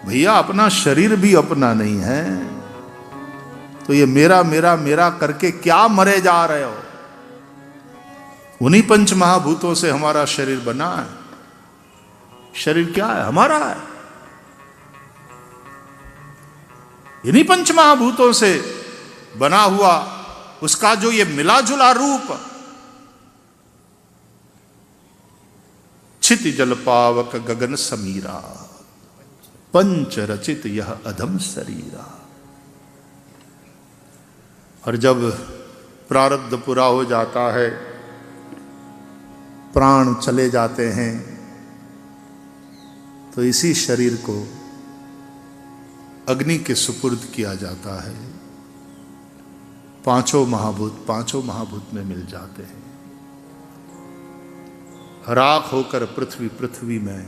भैया अपना शरीर भी अपना नहीं है, तो ये मेरा मेरा मेरा करके क्या मरे जा रहे हो? उन्हीं पंच महाभूतों से हमारा शरीर बना है। शरीर क्या है? हमारा है। इन्हीं पंच महाभूतों से बना हुआ उसका जो ये मिला जुला रूप, छिति जल पावक गगन समीरा, पंच रचित यह अधम शरीरा। और जब प्रारब्ध पूरा हो जाता है, प्राण चले जाते हैं, तो इसी शरीर को अग्नि के सुपुर्द किया जाता है। पांचों महाभूत में मिल जाते हैं। राख होकर पृथ्वी, पृथ्वी में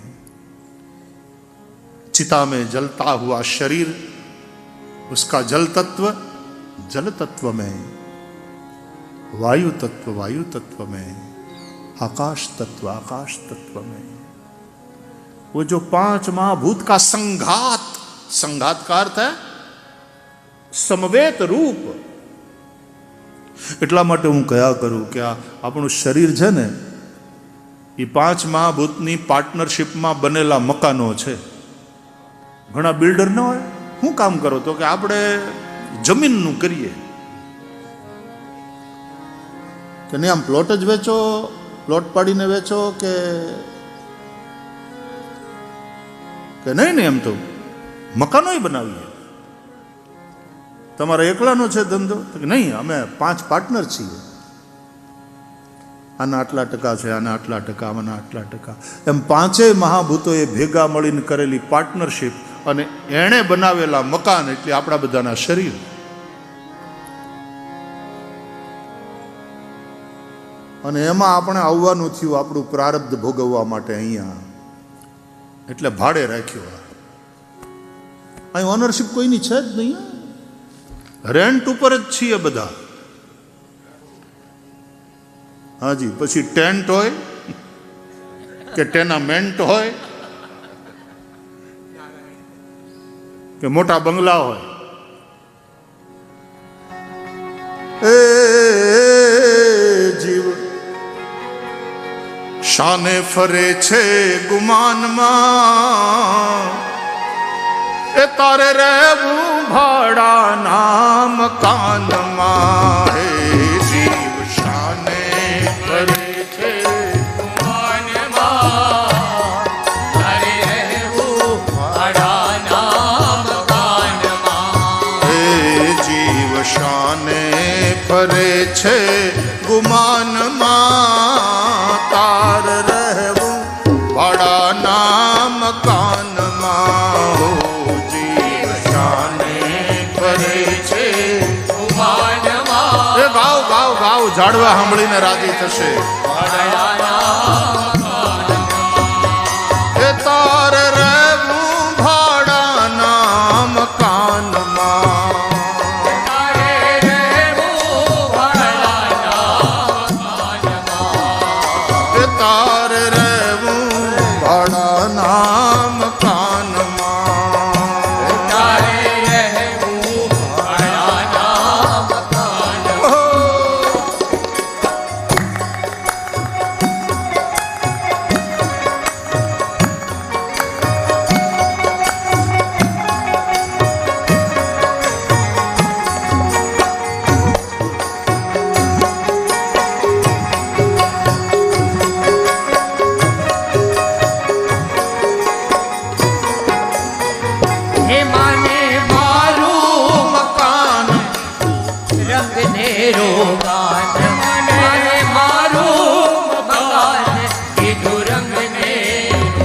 चिता में जलता हुआ शरीर, उसका जल तत्व जल तत्व में, वायु तत्व वायु तत्व में, आकाश आकाश तत्व में। वो जो पांच महाभूत का संघात का अर्थ है समवेत रूप। એટલા માટે હું કયા કરું કે આપણું શરીર છે ને એ પાંચ મહાભૂતની પાર્ટનરશિપમાં બનેલા મકાનો છે। ઘણા બિલ્ડર ન હોય, શું કામ કરો તો કે આપણે જમીનનું કરીએ કે નહીં, આમ પ્લોટ જ વેચો, પ્લોટ પાડીને વેચો કે નહીં નહીં, એમ તો મકાનોય બનાવીએ। તમારા એકલાનો છે ધંધો તો કે નહીં, અમે 5 પાર્ટનર છીએ, આના આટલા ટકા છે, આના આટલા ટકા, આના આટલા ટકા, એમ પાંચેય મહાભૂતોએ ભેગા મળીને કરેલી પાર્ટનરશિપ અને એણે બનાવેલા મકાન એટલે આપણા બધાના શરીર। અને એમાં આપણે આવવાનું થયું આપણું પ્રારબ્ધ ભોગવવા માટે અહીંયા, એટલે ભાડે રાખ્યો। અહીં ઓનરશિપ કોઈની છે જ નહીં, રેન્ટ ઉપર જ છીએ બધા। હાજી, પછી ટેન્ટ હોય કે ટેનામેન્ટ હોય કે મોટા બંગલા હોય, એ જીવ શાને ફરે છે ગુમાનમાં, એ તારે રહેવું ભાડાના મકાનમાં। હે જીવ શાને ફરે છે ગુમાનમાં, તારે રહેવું ભાડાના મકાનમાં। હે જીવ શાને ફરે છે ગુમાનમાં, તાર રહેવું ભાડાના મકાનમાં। ગાવ ઝાડવા સાંભળીને રાજી થશે। એ તાર રહેવું ભાડાના મકાનમાં, એ તાર રહેવું ભાડાના મકાનમાં।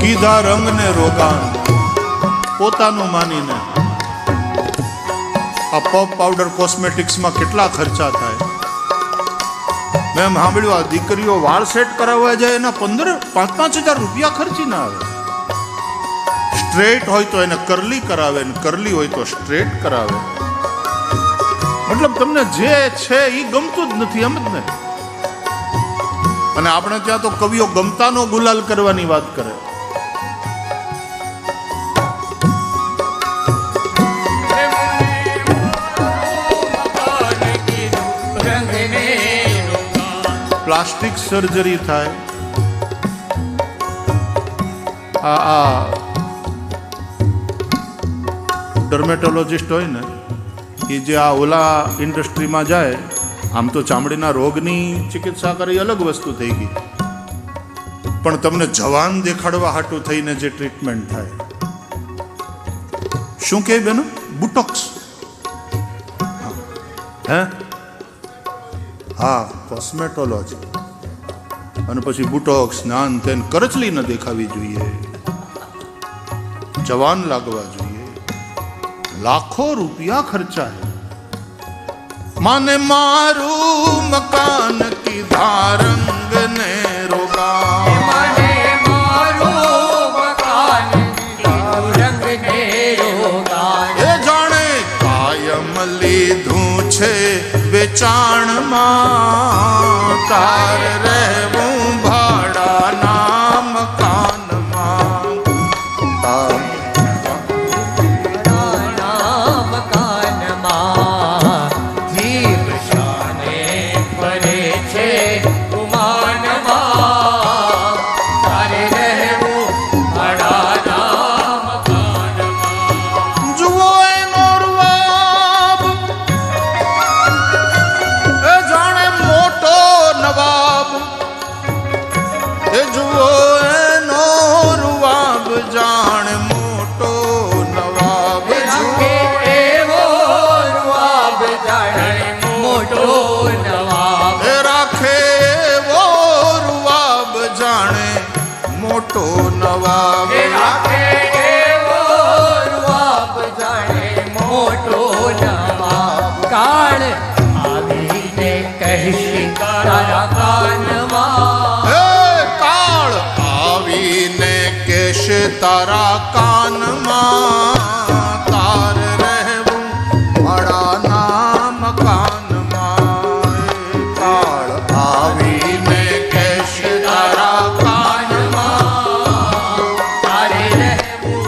કીધા રંગ ને રોગાન પોતાનું માનીને। આ પફ પાવડર કોસ્મેટિક્સમાં કેટલા ખર્ચા થાય। મેં સાંભળ્યું આ દીકરીઓ વાળ સેટ કરાવવા જાય એના 5,000 રૂપિયા ખર્ચી ના આવે। સ્ટ્રેટ હોય તો એને કરલી કરાવે, કરલી હોય તો સ્ટ્રેટ કરાવે। મતલબ તમને જે છે એ ગમતું જ નથી, એમ જ ને। અને આપણે ત્યાં તો કવિઓ ગમતાનો ગુલાલ કરવાની વાત કરે। પ્લાસ્ટિક સર્જરી થાય, આ ડર્મેટોલોજીસ્ટ હોય ને એ જે આ ઓલા ઇન્ડસ્ટ્રીમાં જાય, આમ તો ચામડીના રોગની ચિકિત્સા કરે એ અલગ વસ્તુ થઈ ગઈ, પણ તમને જવાન દેખાડવા હાટું થઈને જે ટ્રીટમેન્ટ થાય, શું કહે બેનો? બુટોક્સ. હે? હા, કોસ્મેટોલોજી. અને પછી બુટોક્સ નાન તેન કરચલી ન દેખાવી જોઈએ, જવાન લાગવા જોઈએ. લાખો રૂપિયા ખર્ચાય. માને મારું મકાન કીધા રંગ ને રોગા, માને મારું મકાન કીધું રંગ ને રોગા. એ જાણે કાયમ લીધું છે વેચાણમાં, તાર રહેવું ભાડાના મકાનમાં. મકાનમાં જીવ શાને ફરે છે ગુમાનમાં, તારે રહેવું ભાડાના મકાનમાં. જુઓ એનો રૂવાબ, એ જાણે મોટો નવાબ. એ જુઓ એનો રૂવાબ, જાણે મોટો નવાબ. જુઓ એવો રૂવાબ જાણે મોટો નવાબ. એ રાખે એવો રૂવાબ, જાણે મોટો નવાબ. રાખે એવો રૂવાબ જાણે મોટો નવાબ. કાળ આવીને કહેશે તારા કાનમાં, હે કાળ આવીને કેશે તારા કાનમાં, તાર રહેવું ભાડાના મકાનમાં. એ કાળ આવીને કેશે તારા કાનમાં, તારે રહેવું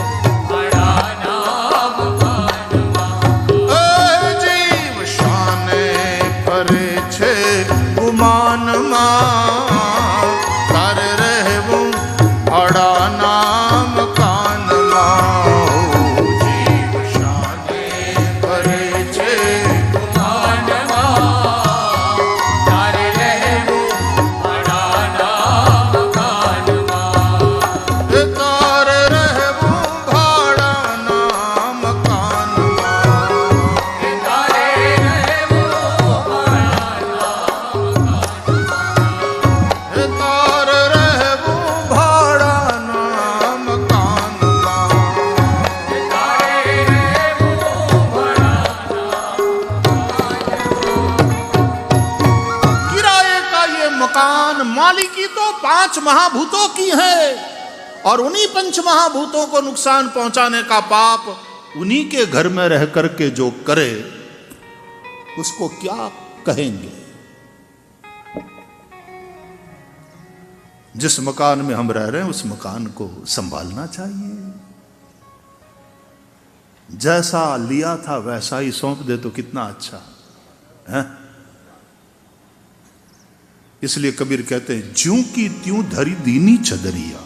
ભાડાના મકાનમાં. એ જીવ શાને ફરે છે ગુમાનમાં, તાર રહેવું ભાડાના મકાનમાં. જીવ શાને ફરે છે, મકાનમાં તારે રહેવું ભાડાના મકાનમાં. એ તાર રહેવું ભાડાના મકાનમાં. તારે રહેવું ભાડાના એ તાર રહેવું ભાડાના મકાનમાં. તારે રહેવું किराए का ये मकान मालिकी तो 5 महाभूतों की है, और उन्हीं 5 महाभूतों को नुकसान पहुंचाने का पाप उन्हीं के घर में रह करके जो करे उसको क्या कहेंगे? जिस मकान में हम रह रहे हैं उस मकान को संभालना चाहिए. जैसा लिया था वैसा ही सौंप दे तो कितना अच्छा है. इसलिए कबीर कहते हैं, ज्यों की त्यों धरी दीनी चदरिया,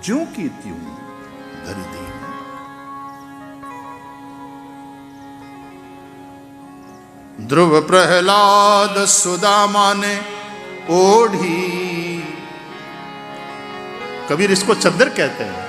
ज्यों की त्यों धरी दीनी. ध्रुव प्रहलाद सुदामा ने ओढ़ी. कबीर इसको चद्दर कहते हैं.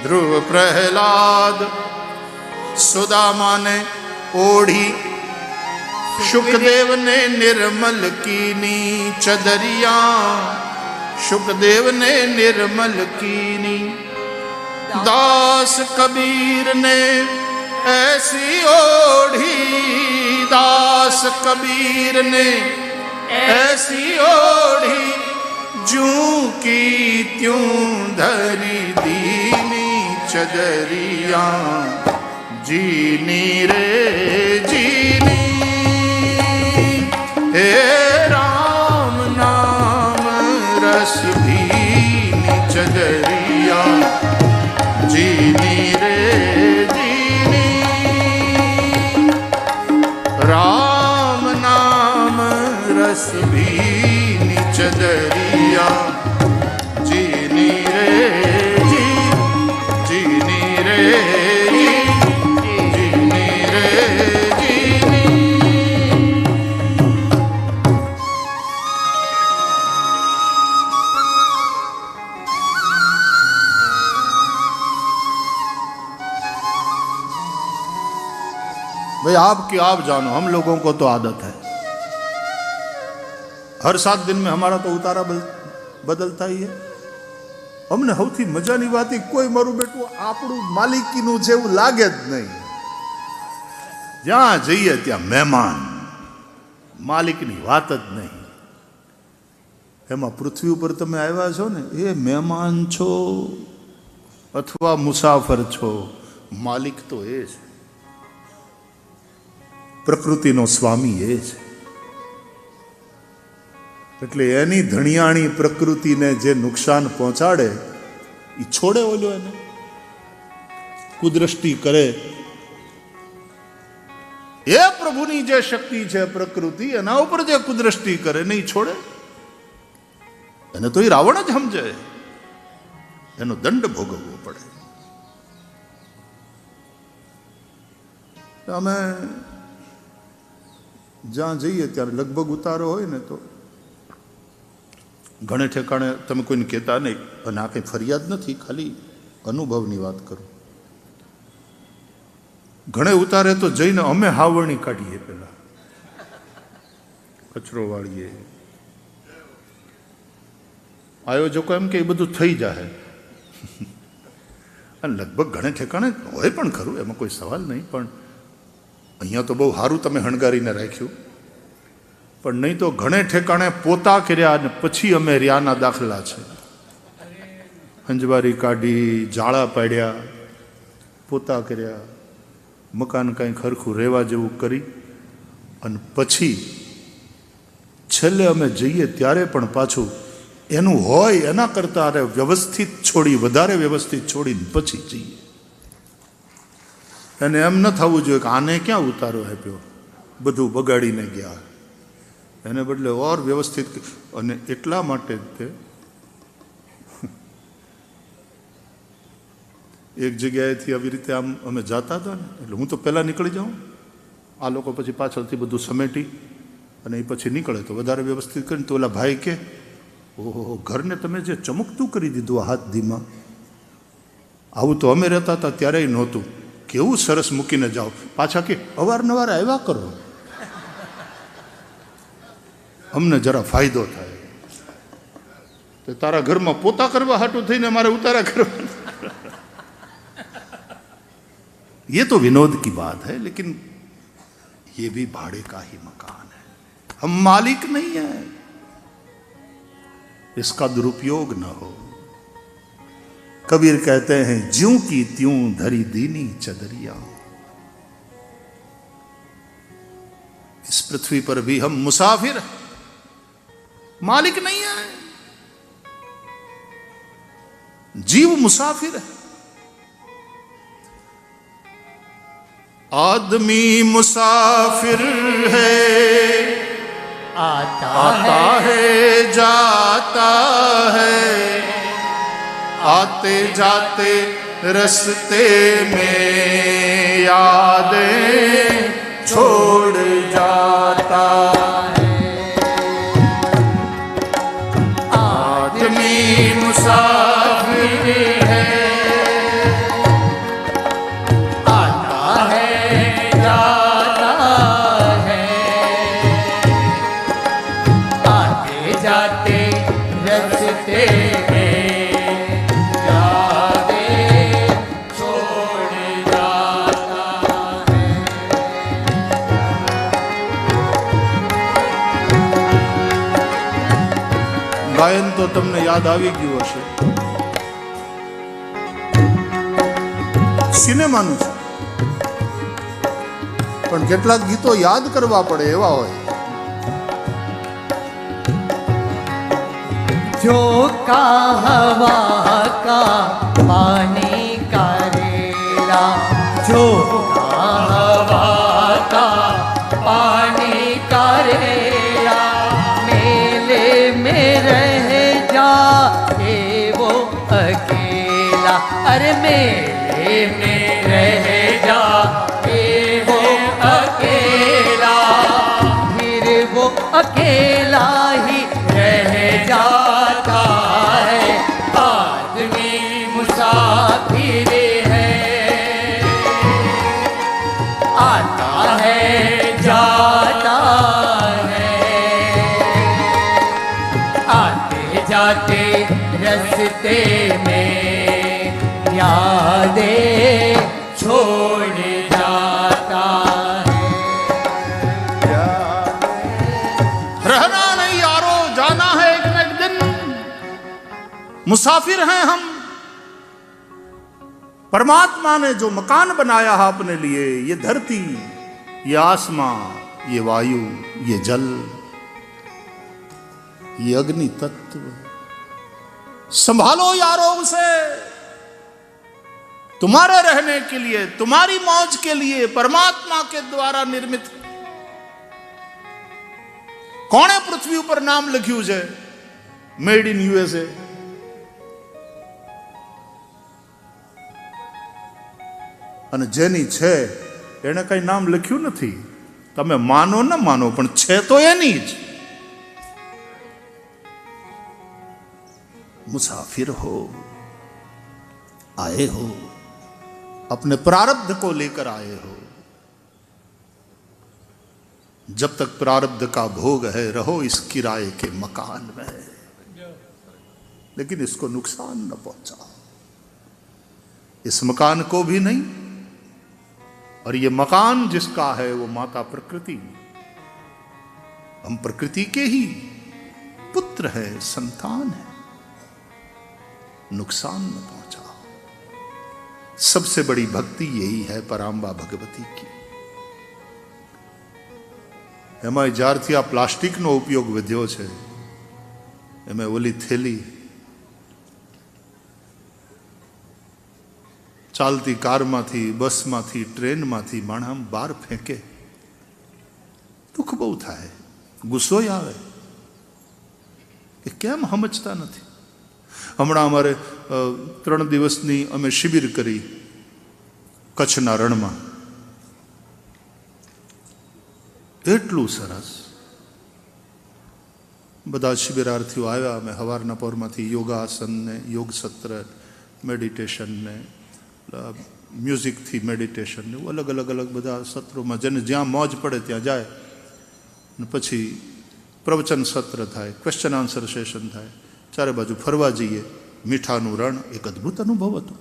ध्रुव प्रहलाद सुदामा ने ओढ़ी, शुकदेव ने निर्मल कीनी चदरिया, शुकदेव ने निर्मल कीनी. दास कबीर ने ऐसी ओढ़ी, दास कबीर ने ऐसी ओढ़ी, जूं की त्यों धरी दीनी चदरिया. जीनी रे जीनी हे राम जीनी रे जीनी, राम नाम रस भीनी चदरिया, जीनी रे जी, जीनी रे जी, जीनी रे जीनी। भाई आपकी आप जानो, हम लोगों को तो आदत है हर 7 दिन में हमारा तो उतारा बदलता ही है। अमने સૌથી મજાની વાત એ કોઈ મારું બેટું આપણું માલિકીનું જેવું લાગે જ નહીં। જ્યાં જઈએ ત્યાં મહેમાન, માલિકની વાત જ નહીં। એમાં પૃથ્વી ઉપર તમે આવ્યા છો ને, એ મહેમાન છો અથવા મુસાફર છો, માલિક તો એ છે, પ્રકૃતિનો સ્વામી એ છે। એટલે એની ધણિયાણી પ્રકૃતિને જે નુકસાન પહોંચાડે એ છોડે ઓલો એને, કુદૃષ્ટિ કરે। એ પ્રભુની જે શક્તિ છે પ્રકૃતિ, એના ઉપર જે કુદૃષ્ટિ કરે નહીં છોડે એને તો એ રાવણ જ સમજે, એનો દંડ ભોગવવો પડે। અમે જ્યાં જઈએ ત્યારે લગભગ ઉતારો હોય ને તો ઘણે ઠેકાણે તમે કોઈને કહેતા નહીં, અને આ કંઈ ફરિયાદ નથી, ખાલી અનુભવની વાત કરું। ઘણે ઉતારે તો જઈને અમે હાવરણી કાઢીએ, પેલા કચરો વાળીએ। આયોજકો એમ કે એ બધું થઈ જાય, અને લગભગ ઘણે ઠેકાણે હોય પણ ખરું, એમાં કોઈ સવાલ નહીં, પણ અહીંયા તો બહુ સારું તમે હણગારીને રાખ્યું, પણ નહીં તો ઘણે ઠેકાણે પોતા કર્યા અને પછી અમે રહ્યાના દાખલા છે। હંજવારી કાઢી, જાળા પાડ્યા, પોતા કર્યા, મકાન કાંઈ ખરખું રહેવા જેવું કરી, અને પછી છેલ્લે અમે જઈએ ત્યારે પણ પાછું એનું હોય એના કરતાં અરે વ્યવસ્થિત છોડી, વધારે વ્યવસ્થિત છોડીને પછી જઈએ। અને એમ ન થવું જોઈએ કે આને ક્યાં ઉતારો આપ્યો, બધું બગાડીને ગયા, એને બદલે ઓર વ્યવસ્થિત। અને એટલા માટે તે એક જગ્યાએથી આવી રીતે આમ અમે જતા હતા ને, એટલે હું તો પહેલાં નીકળી જાઉં, આ લોકો પછી પાછળથી બધું સમેટી અને એ પછી નીકળે તો વધારે વ્યવસ્થિત કરીને તો ઓલા ભાઈ કે ઓહો, ઘરને તમે જે ચમકતું કરી દીધું આ હાથ ધીમાં, આવું તો અમે રહેતા હતા ત્યારેય નહોતું, કેવું સરસ મૂકીને જાઓ। પાછા કે અવારનવાર આવ્યા કરો, અમને જરા ફાયદો થાય। તો તારા ઘરમાં પોતા કરવા હાટું થઈને મારે ઉતારા કરવા, ये तो विनोद की बात है, लेकिन ये भी भाड़े का ही मकान है, हम मालिक नहीं है, इसका दुरुपयोग न हो। कबीर कहते हैं ज्यों की त्यों धरी दीनी चदरिया, इस पृथ्वी पर भी हम मुसाफिर, मालिक नहीं है, जीव मुसाफिर है। आदमी मुसाफिर है, आता है जाता है, आते जाते रस्ते में यादें छोड़ जाता है। आदमी मुसाफिर है, ગાયન તો તમને યાદ આવી ગયું હશે, સિનેમાનું છે, પણ કેટલાક ગીતો યાદ કરવા પડે એવા હોય। जो का हवा का पानी का मेला झोंका हवा का पानी का रेला, मेले में रह जाए वो अकेला, अरे मेले में रह जाए वो अकेला, फिर वो अकेला ही रह जाता है, आदमी मुसाफिर है, आता है जाता है, आते जाते रस्ते में यादें छोड़ जाता है। रहना नहीं यारो, जाना है एक न एक दिन, मुसाफिर हैं हम। परमात्मा ने जो मकान बनाया है अपने लिए, ये धरती, ये आसमां, ये वायु, ये जल, ये अग्नि तत्व, संभालो यारो उसे। तुम्हारे रहने के लिए, तुम्हारी मौज के लिए परमात्मा के द्वारा निर्मित। कोने पृथ्वी पर नाम लख्यू है मेड इन यूएसए? અને જેની છે એને કઈ નામ લખ્યું નથી, તમે માનો ન માનો પણ છે તો એની જ। मुसाफिर हो, आए हो, अपने प्रारब्ध को लेकर आए हो। जब तक प्रारब्ध का भोग है रहो इस किराए के मकान में, लेकिन इसको नुकसान न पहुंचाओ, इस मकान को भी नहीं। और ये मकान जिसका है वो माता प्रकृति, हम प्रकृति के ही पुत्र है, संतान है, नुकसान न पहुंचाओ। सबसे बड़ी भक्ति यही है परांबा भगवती की। एमां ज्यारथी आ प्लास्टिक नो उपयोग वध्यो छे, एमां ओली थेली चालती कार मांथी, बस मांथी, ट्रेन मांथी माणस बहार फेंके, दुख बहु थाय, गुस्सो आवे कि केम समझता नहीं। हमणां अमारे 3 दिवसनी अमे शिबिर करी कच्छना रणमां, एटलुं सरस। बधा शिबिरार्थीओ आव्या, अमे हवारना पोरमांथी योगासन ने योग सत्र, मेडिटेशन ने म्यूजिक थी, मेडिटेशन ने अलग अलग अलग बधा सत्रों में जेने ज्यां मौज पड़े त्यां जाए। पछी प्रवचन सत्र थाय, क्वेश्चन आंसर सेशन थाय, चारे बाजू फरवा जईए, मीठानुं रण, एक अद्भुत अनुभव हतो।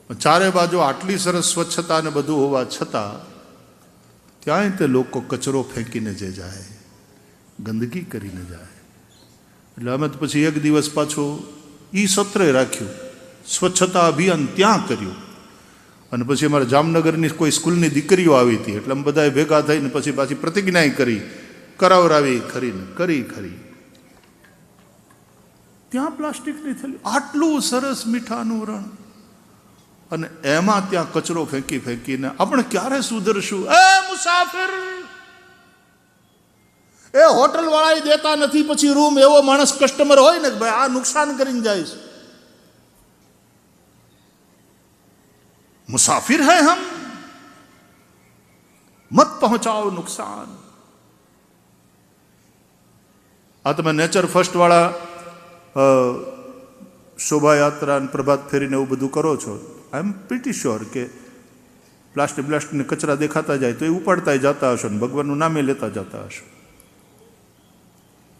चारे बाजू आटली सरस स्वच्छता ने बधुं होवा छतां त्यां ते लोको कचरो फेंकीने जे जाए, गंदगी करीने जाए। એટલે અમે તો પછી એક દિવસ પાછો ઈ સત્રે રાખ્યું, સ્વચ્છતા અભિયાન ત્યાં કર્યું। અને પછી અમારા જામનગરની કોઈ સ્કૂલની દીકરીઓ આવી હતી, એટલે અમે બધાએ ભેગા થઈને પછી પાછી પ્રતિજ્ઞા કરી, કરાવરાવી ખરીને કરી ખરી। ત્યાં પ્લાસ્ટિકની થેલી, આટલું સરસ મીઠાનું રણ, અને એમાં ત્યાં કચરો ફેંકી ફેંકીને આપણે ક્યારે સુધરશું? એ મુસાફિર, એ હોટલ વાળા દેતા નથી પછી રૂમ, એવો માણસ કસ્ટમર હોય ને ભાઈ આ નુકસાન કરીને જાય છે। मुसाफिर हैं हम, मत पहुंचाओ नुकसान। आ तमे नेचर फर्स्ट वाला शोभा यात्रा प्रभात फेरी ने बधु करो छो, आई एम प्रीटी श्योर के प्लास्टिक ब्लास्टिक ने कचरा देखाता जाए तो ये उपाड़ता ही जाता हशो, भगवान नामे लेता जाता हशो।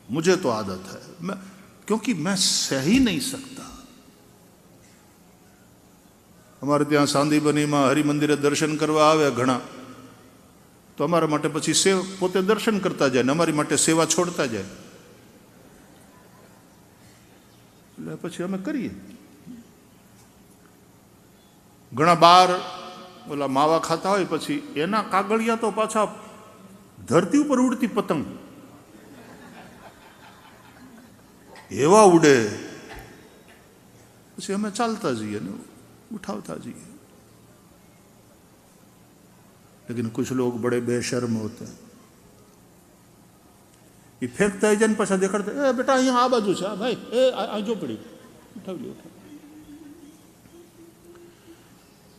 मुझे तो आदत है, क्योंकि मैं सह ही नहीं सकता। अमारे त्या सांदीबनी में हरि मंदिरे दर्शन करवा आवे घणा, तो अमारा माटे पछी सेव पोते दर्शन करता जाए, अमारी माटे सेवा छोड़ता जाए, એટલે પછી અમે કરીએ। ઘણા બાર ઓલા માવા ખાતા હોય, પછી એના કાગળિયા તો પાછા ધરતી ઉપર ઉડતી પતંગ એવા ઉડે, પછી અમે ચાલતા જઈએ ને उठाता जाइए। लेकिन कुछ लोग बड़े बेशर्म होते हैं, ये फेंकता है जन पाछा देखाड़ते, ए बेटा अहीं आ बाजू छे भाई, ए आ जो पड़ी, उठाव लो।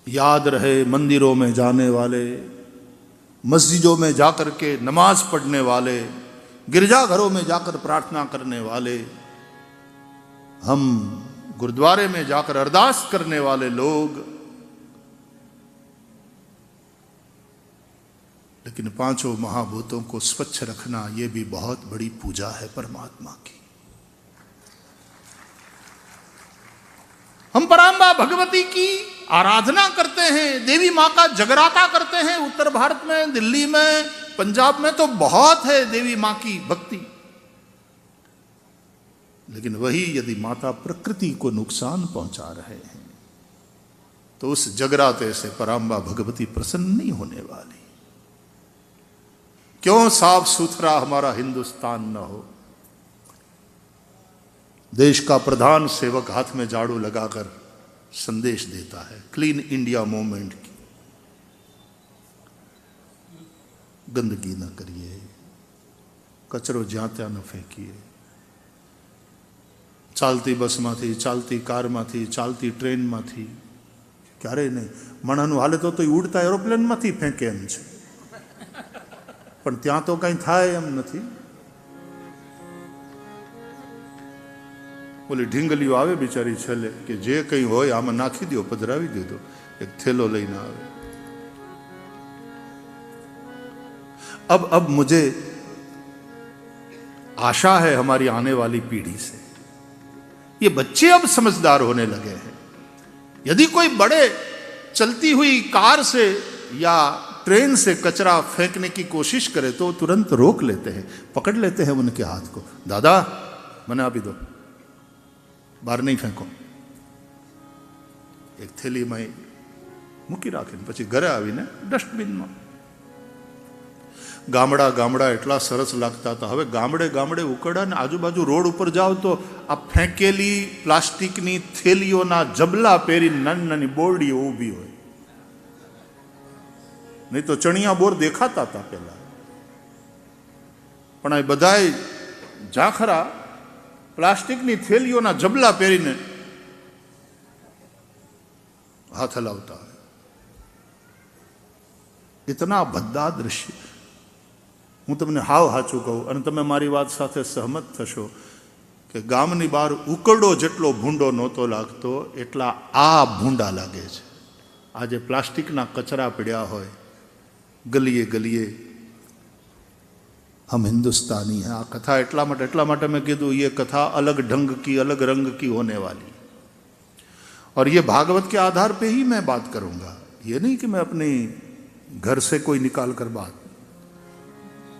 याद रहे, मंदिरों में जाने वाले, मस्जिदों में जाकर के नमाज पढ़ने वाले, गिरजाघरों में जाकर प्रार्थना करने वाले, हम गुरुद्वारे में जाकर अरदास करने वाले लोग, लेकिन पांचों महाभूतों को स्वच्छ रखना यह भी बहुत बड़ी पूजा है परमात्मा की। हम पराम्बा भगवती की आराधना करते हैं, देवी मां का जगराता करते हैं। उत्तर भारत में, दिल्ली में, पंजाब में तो बहुत है देवी मां की भक्ति। लेकिन वही यदि माता प्रकृति को नुकसान पहुंचा रहे हैं तो उस जगराते से पराम्बा भगवती प्रसन्न नहीं होने वाली। क्यों साफ सुथरा हमारा हिंदुस्तान न हो? देश का प्रधान सेवक हाथ में झाड़ू लगाकर संदेश देता है क्लीन इंडिया मूवमेंट की। गंदगी न करिए, कचरो ज्યાં ત્યાં न फेंकिए। चालती बस में, चालती कार में, चालती ट्रेन में क्यारे नहीं मणानु हाले तो उड़ता एरोप्लेन में फेंके एम छे, पण त्यां तो कई थाय एम नथी। बोली ढींगलियो आवे बिचारी छेले कि जे कई होय आम नाखी दो, पधरावी दे दो, एक थेलो लईने आवे। अब मुझे आशा है हमारी आने वाली पीढ़ी से, ये बच्चे अब समझदार होने लगे हैं। यदि कोई बड़े चलती हुई कार से या ट्रेन से कचरा फेंकने की कोशिश करे तो तुरंत रोक लेते हैं, पकड़ लेते हैं उनके हाथ को, दादा मने आपी दो, बाहर नहीं फेंको। एक थैली में मूकी राखीने पछी घरे आवीने डस्टबिन में। गामड़ा गामड़ा एटला सरस लगता था, हवे गामड़े गामड़े उकड़ा ने आजूबाजू रोड पर जाओ तो आ फेंकेली प्लास्टिकनी थैलीओना जबला पेरी नानी नानी बोरडीओ ऊभी होय। नहीं तो चणिया बोर देखाता था पहला, पण आ बधाय जाखरा प्लास्टिकनी थैलीओना जबला पेरीने हाथ हलावता है। इतना भद्दा दृश्य। हूँ तमने हाव हाचू कहूँ अने तमे मारी बात साथे सहमत थशो कि गामनी बहार उकरडो जेटलो भूंडो नहोतो लागतो एटला आ भूंडा लागे छे। आज प्लास्टिकना कचरा पड्या होय गलीए गलीए। हम हिंदुस्तानी हैं। आ कथा एटला माटे मैं कीधुं ये कथा अलग ढंग की, अलग रंग की होने वाली, और ये भागवत के आधार पे ही मैं बात करूंगा। ये नहीं कि मैं अपने घर से कोई निकाल कर बात,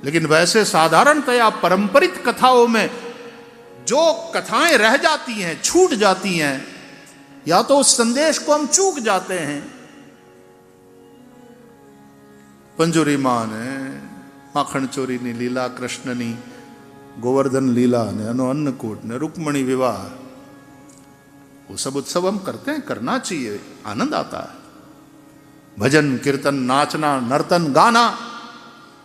लेकिन वैसे साधारणतया परंपरित कथाओं में जो कथाएं रह जाती हैं, छूट जाती हैं, या तो उस संदेश को हम चूक जाते हैं। पंजुरी मां ने माखण चोरी नी लीला, कृष्ण नी गोवर्धन लीला ने अन्नकूट ने रुक्मणी विवाह, वो सब उत्सव हम करते हैं, करना चाहिए, आनंद आता है। भजन कीर्तन, नाचना, नर्तन, गाना,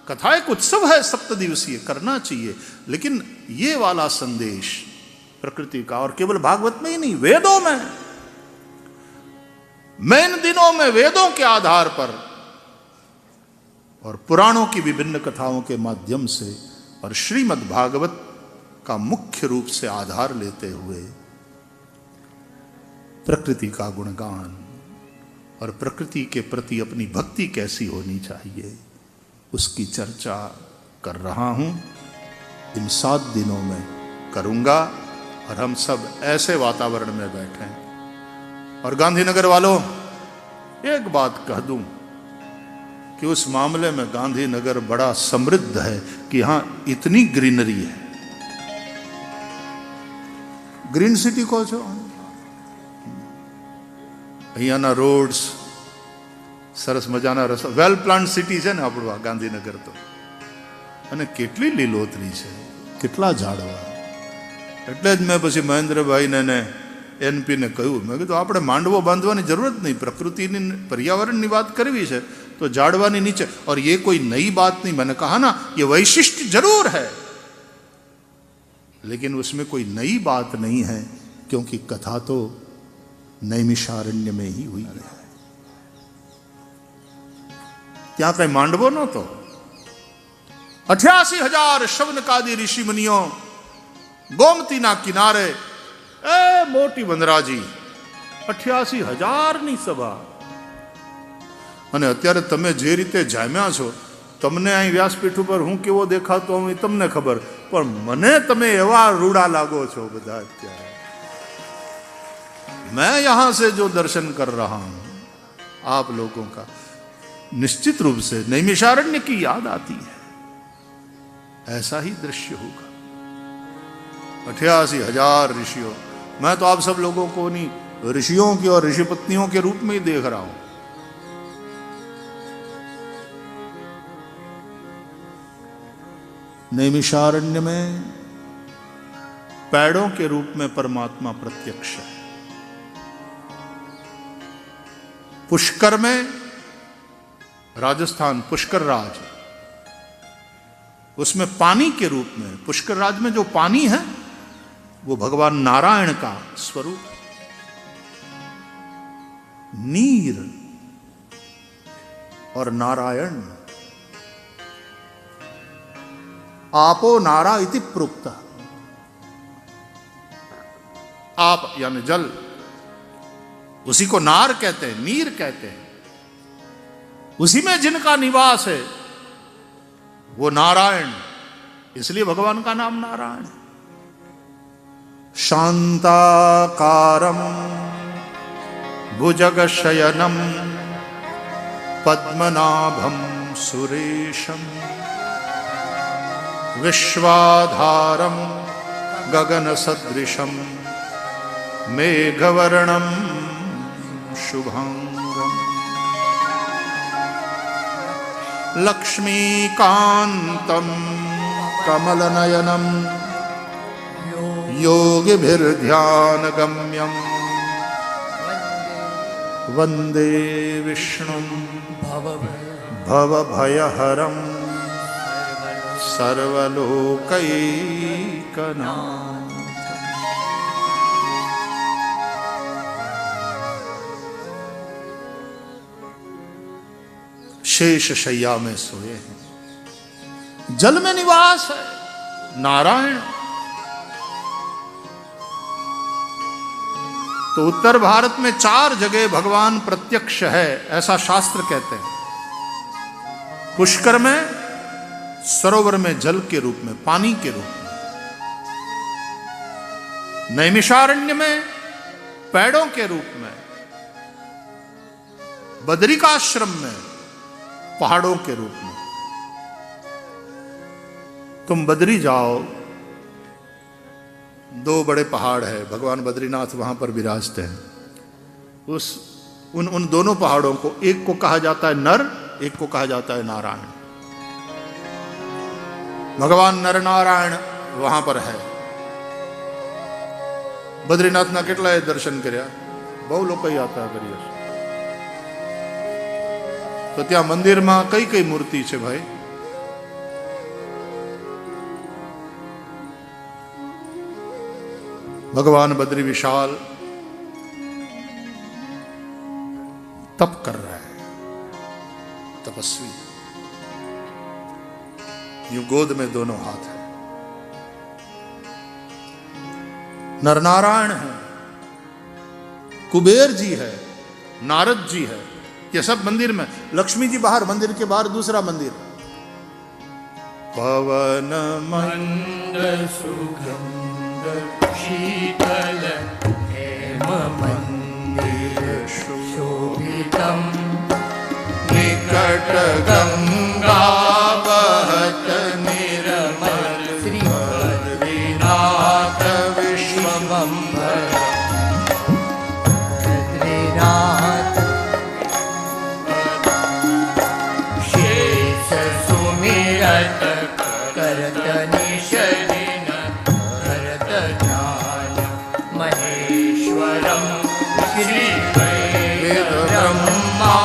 कथा एक उत्सव है 7 दिवसीय, करना चाहिए। लेकिन ये वाला संदेश प्रकृति का, और केवल भागवत में ही नहीं, वेदों में, मैं इन दिनों में वेदों के आधार पर और पुराणों की विभिन्न कथाओं के माध्यम से और श्रीमद् भागवत का मुख्य रूप से आधार लेते हुए प्रकृति का गुणगान और प्रकृति के प्रति अपनी भक्ति कैसी होनी चाहिए उसकी चर्चा कर रहा हूं। इन 7 दिनों में करूंगा, और हम सब ऐसे वातावरण में बैठे हैं। और गांधीनगर वालों, एक बात कह दूं कि उस मामले में गांधीनगर बड़ा समृद्ध है कि यहां इतनी ग्रीनरी है। ग्रीन सिटी को छो, अहियाना रोड्स सरस मजाना रस्ता, वेल प्लान सिटी है ने આપણું આ ગાંધીનગર તો, અને કેટલી લીલોતરી છે, કેટલા ઝાડવા। એટલે જ મેં પછી મહેન્દ્રભાઈને ને એનપીને કહ્યું, મેં કીધું આપણે માંડવો બાંધવાની જરૂરત नहीं, प्रकृतिની पर्यावरणની बात करवी है तो झाड़वानी नीचे, और ये कोई नई बात नहीं। मैंने कहा ना ये वैशिष्ट जरूर है, लेकिन उसमें कोई नई बात नहीं है, क्योंकि कथा तो नैमिषारण्य में ही हुई है। ત્યાં કઈ માંડવો નહોતો। 88,000 શવનકાદી ઋષિ મુનિઓ ગોમતીના કિનારે, એ મોટી વનરાજી, 88,000 ની સભા। અને અત્યારે તમે જે રીતે જામ્યા છો, તમને અહીં વ્યાસપીઠ ઉપર હું કેવો દેખાતો હું એ તમને ખબર, પણ મને તમે એવા રૂડા લાગો છો બધા અત્યારે। मैं यहां से जो दर्शन कर रहा हूं आप लोगों का, निश्चित रूप से नैमिषारण्य की याद आती है। ऐसा ही दृश्य होगा। 88,000 ऋषियों, मैं तो आप सब लोगों को नहीं ऋषियों की और ऋषि पत्नियों के रूप में ही देख रहा हूं। नैमिषारण्य में पेड़ों के रूप में परमात्मा प्रत्यक्ष है। पुष्कर में, राजस्थान पुष्कर राज, उसमें पानी के रूप में, पुष्कर राज में जो पानी है वो भगवान नारायण का स्वरूप है। नीर और नारायण, आपो नारा इति प्रोक्त, आप यानी जल, उसी को नार कहते हैं, नीर कहते हैं। उसी में जिनका निवास है वो नारायण, इसलिए भगवान का नाम नारायण। शांताकारं भुजगशयनं पद्मनाभं सुरेशं विश्वाधारं गगनसदृशं मेघवर्णं शुभांगम् लक्ष्मीकान्तं कमलनयनं योगिभिर्ध्यानगम्यं वन्दे विष्णुं भवभयहरं सर्वलोकैकनाथम्। शेष शैया में सोए हैं, जल में निवास है नारायण। तो उत्तर भारत में 4 जगह भगवान प्रत्यक्ष है, ऐसा शास्त्र कहते हैं। पुष्कर में, सरोवर में जल के रूप में, पानी के रूप में। नैमिषारण्य में पेड़ों के रूप में। बद्रिकाश्रम में पहाड़ों के रूप में। तुम बद्री जाओ, 2 बड़े पहाड़ है, भगवान बद्रीनाथ वहां पर विराजते हैं। उन दोनों पहाड़ों को, एक को कहा जाता है नर, एक को कहा जाता है नारायण। भगवान नर नारायण वहां पर है। बद्रीनाथ ना કેટલાય દર્શન કર્યા, બહુ લોકો યાત્રા કરી હશે। तो त्या मंदिर में कई कई मूर्ति है भाई? भगवान बद्री विशाल तप कर रहा है, तपस्वी। यूं गोद में दोनों हाथ है। नरनारायण है, कुबेर जी है, नारद जी है, ये सब मंदिर में। लक्ष्मी जी बाहर, मंदिर के बाहर दूसरा मंदिर। पवन मंद सुगंध शीतल हेम मंदिर शोभितम निकट गंगा बहत निर्मल श्री बद्रीनाथ विश्वम्भर बद्रीनाथ शेष सुमिरत करत निशदिन भरत ध्यान महेश्वर विश्वम्भरं ब्रह्मा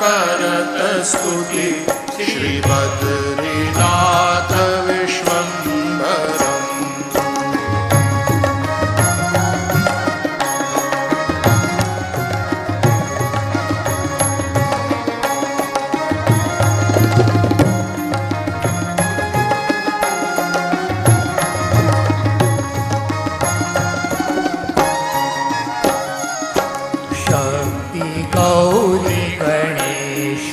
करत स्तुति श्रीबद्रीनाथ विश्वम्भरम्। गौरी गणेश